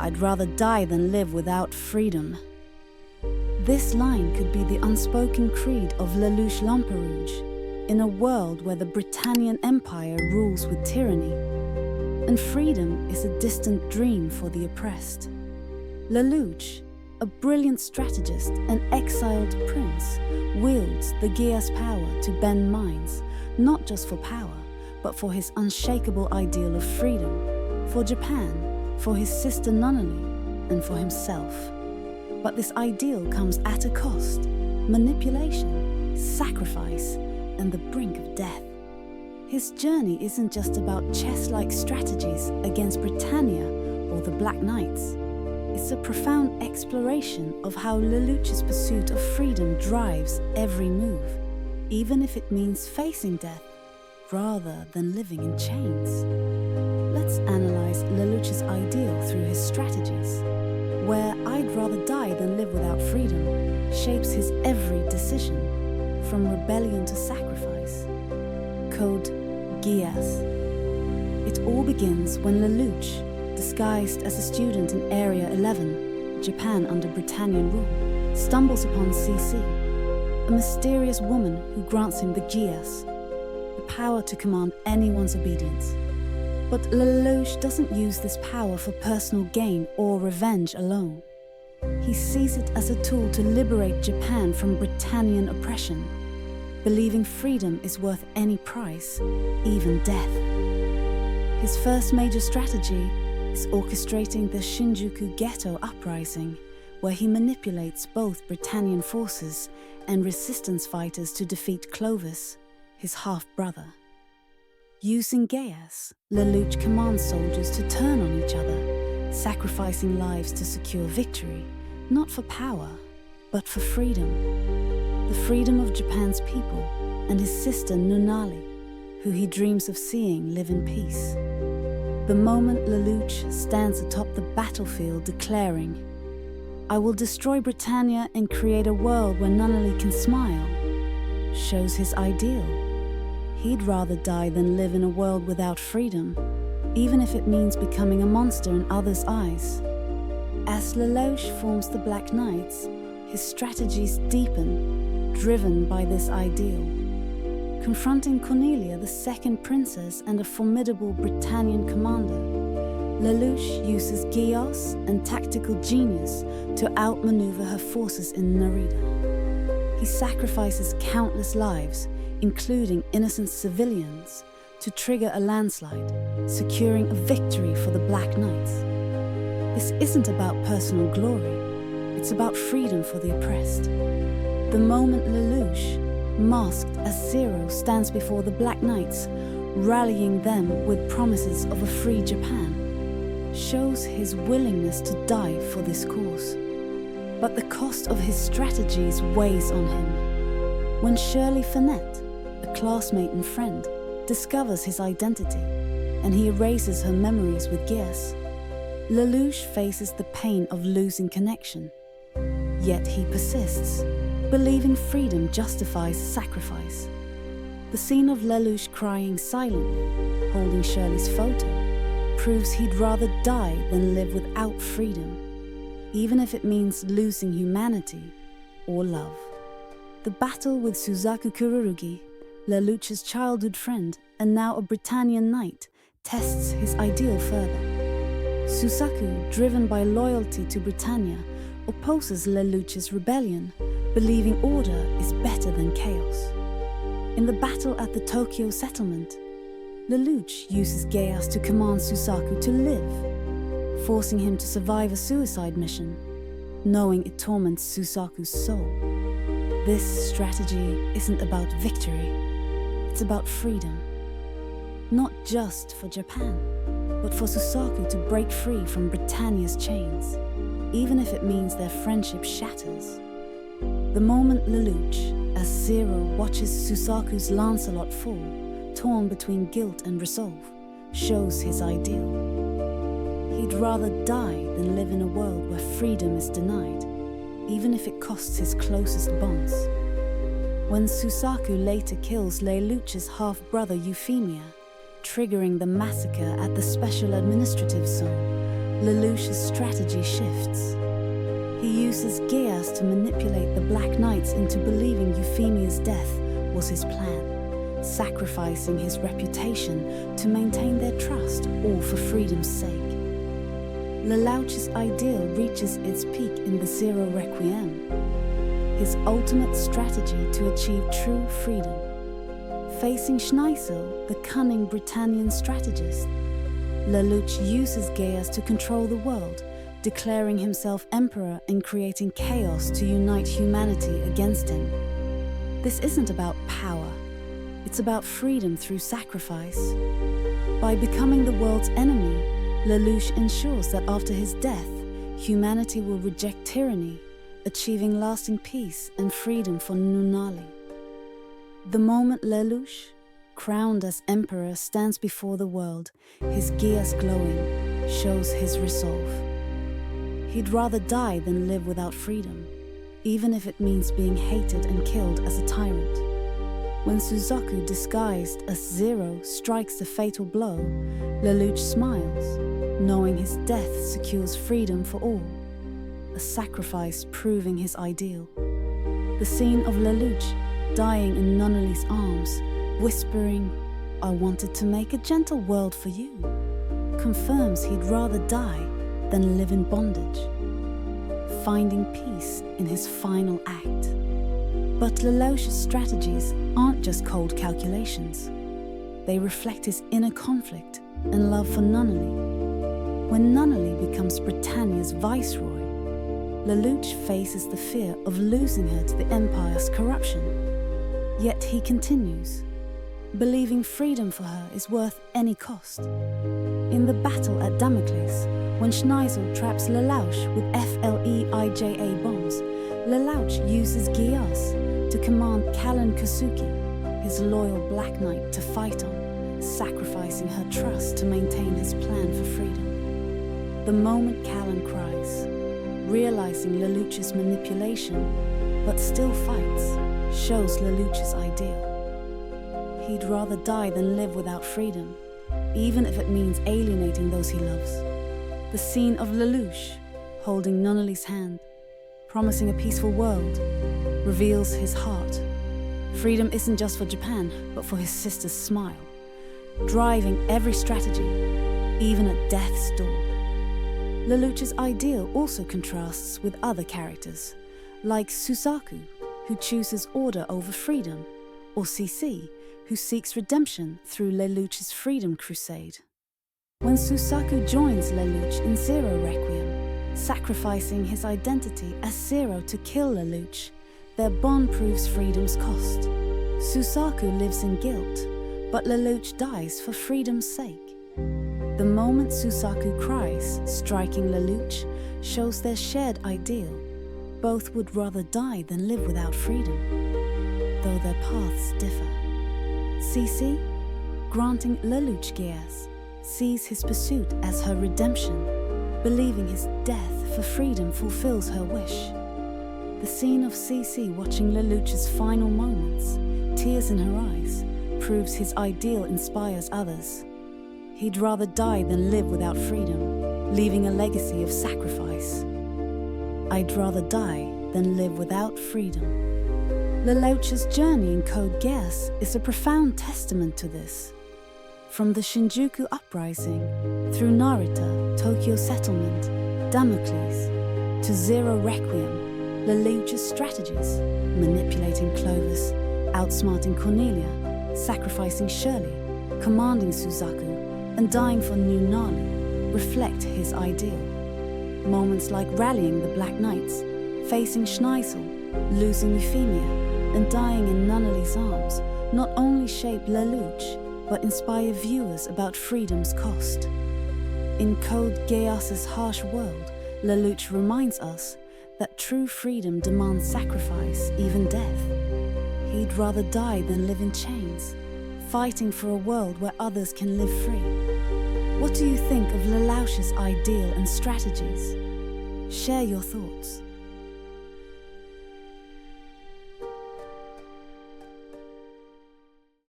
I'd rather die than live without freedom." This line could be the unspoken creed of Lelouch Lamperouge in a world where the Britannian Empire rules with tyranny, and freedom is a distant dream for the oppressed. Lelouch, a brilliant strategist and exiled prince, wields the Geass power to bend minds, not just for power, but for his unshakable ideal of freedom, for Japan, for his sister Nunnally, and for himself. But this ideal comes at a cost: manipulation, sacrifice, and the brink of death. His journey isn't just about chess-like strategies against Britannia or the Black Knights. It's a profound exploration of how Lelouch's pursuit of freedom drives every move, even if it means facing death rather than living in chains. Let's analyze Lelouch's ideal through his strategies, where "I'd rather die than live without freedom" shapes his every decision, from rebellion to sacrifice. Code Geass. It all begins when Lelouch, disguised as a student in Area 11, Japan under Britannian rule, stumbles upon CC, a mysterious woman who grants him the Geass, the power to command anyone's obedience. But Lelouch doesn't use this power for personal gain or revenge alone. He sees it as a tool to liberate Japan from Britannian oppression, believing freedom is worth any price, even death. His first major strategy is orchestrating the Shinjuku ghetto uprising, where he manipulates both Britannian forces and resistance fighters to defeat Clovis, his half-brother. Using Geass, Lelouch commands soldiers to turn on each other, sacrificing lives to secure victory, not for power, but for freedom. The freedom of Japan's people and his sister Nunnally, who he dreams of seeing live in peace. The moment Lelouch stands atop the battlefield declaring, "I will destroy Britannia and create a world where Nunnally can smile," shows his ideal. He'd rather die than live in a world without freedom, even if it means becoming a monster in others' eyes. As Lelouch forms the Black Knights, his strategies deepen, driven by this ideal. Confronting Cornelia, the second princess and a formidable Britannian commander, Lelouch uses Geass and tactical genius to outmaneuver her forces in Narita. He sacrifices countless lives, including innocent civilians, to trigger a landslide, securing a victory for the Black Knights. This isn't about personal glory, it's about freedom for the oppressed. The moment Lelouch, masked as Zero, stands before the Black Knights, rallying them with promises of a free Japan, shows his willingness to die for this cause. But the cost of his strategies weighs on him. When Shirley Finette, a classmate and friend, discovers his identity, and he erases her memories with Geass, Lelouch faces the pain of losing connection. Yet he persists, believing freedom justifies sacrifice. The scene of Lelouch crying silently, holding Shirley's photo, proves he'd rather die than live without freedom, even if it means losing humanity or love. The battle with Suzaku Kururugi, Lelouch's childhood friend and now a Britannian knight, tests his ideal further. Suzaku, driven by loyalty to Britannia, opposes Lelouch's rebellion, believing order is better than chaos. In the battle at the Tokyo settlement, Lelouch uses Geass to command Suzaku to live, forcing him to survive a suicide mission, knowing it torments Suzaku's soul. This strategy isn't about victory, it's about freedom. Not just for Japan, but for Suzaku to break free from Britannia's chains, even if it means their friendship shatters. The moment Lelouch, as Zero, watches Suzaku's Lancelot fall, torn between guilt and resolve, shows his ideal. He'd rather die than live in a world where freedom is denied, even if it costs his closest bonds. When Suzaku later kills Lelouch's half-brother Euphemia, triggering the massacre at the Special Administrative Zone, Lelouch's strategy shifts. He uses Geass to manipulate the Black Knights into believing Euphemia's death was his plan, sacrificing his reputation to maintain their trust, all for freedom's sake. Lelouch's ideal reaches its peak in the Zero Requiem, his ultimate strategy to achieve true freedom. Facing Schneisel, the cunning Britannian strategist, Lelouch uses Geass to control the world, declaring himself emperor and creating chaos to unite humanity against him. This isn't about power, it's about freedom through sacrifice. By becoming the world's enemy, Lelouch ensures that after his death, humanity will reject tyranny, achieving lasting peace and freedom for Nunnally. The moment Lelouch, crowned as emperor, stands before the world, his Geass glowing, shows his resolve. He'd rather die than live without freedom, even if it means being hated and killed as a tyrant. When Suzaku, disguised as Zero, strikes the fatal blow, Lelouch smiles, knowing his death secures freedom for all, a sacrifice proving his ideal. The scene of Lelouch dying in Nunnally's arms, whispering, "I wanted to make a gentle world for you," confirms he'd rather die than live in bondage, finding peace in his final act. But Lelouch's strategies aren't just cold calculations. They reflect his inner conflict and love for Nunnally. When Nunnally becomes Britannia's viceroy, Lelouch faces the fear of losing her to the Empire's corruption. Yet he continues, believing freedom for her is worth any cost. In the battle at Damocles, when Schneisel traps Lelouch with FLEIJA bombs, Lelouch uses Geass to command Callan Kasuki, his loyal Black Knight, to fight on, sacrificing her trust to maintain his plan for freedom. The moment Callan cries, realizing Lelouch's manipulation, but still fights, shows Lelouch's ideal. He'd rather die than live without freedom, even if it means alienating those he loves. The scene of Lelouch holding Nunnally's hand, promising a peaceful world, reveals his heart. Freedom isn't just for Japan, but for his sister's smile, driving every strategy, even at death's door. Lelouch's ideal also contrasts with other characters, like Suzaku, who chooses order over freedom, or CC, who seeks redemption through Lelouch's freedom crusade. When Suzaku joins Lelouch in Zero Requiem, sacrificing his identity as Zero to kill Lelouch, their bond proves freedom's cost. Suzaku lives in guilt, but Lelouch dies for freedom's sake. The moment Suzaku cries, striking Lelouch, shows their shared ideal. Both would rather die than live without freedom, though their paths differ. CC, granting Lelouch Geass, sees his pursuit as her redemption, believing his death for freedom fulfills her wish. The scene of CC watching Lelouch's final moments, tears in her eyes, proves his ideal inspires others. He'd rather die than live without freedom, leaving a legacy of sacrifice. I'd rather die than live without freedom. Lelouch's journey in Code Geass is a profound testament to this. From the Shinjuku Uprising, through Narita, Tokyo Settlement, Damocles, to Zero Requiem, Lelouch's strategies, manipulating Clovis, outsmarting Cornelia, sacrificing Shirley, commanding Suzaku, and dying for Nunnally, reflect his ideal. Moments like rallying the Black Knights, facing Schneisel, losing Euphemia, and dying in Nunnally's arms not only shape Lelouch, but inspire viewers about freedom's cost. In Code Geass's harsh world, Lelouch reminds us that true freedom demands sacrifice, even death. He'd rather die than live in chains, fighting for a world where others can live free. What do you think of Lelouch's ideal and strategies? Share your thoughts.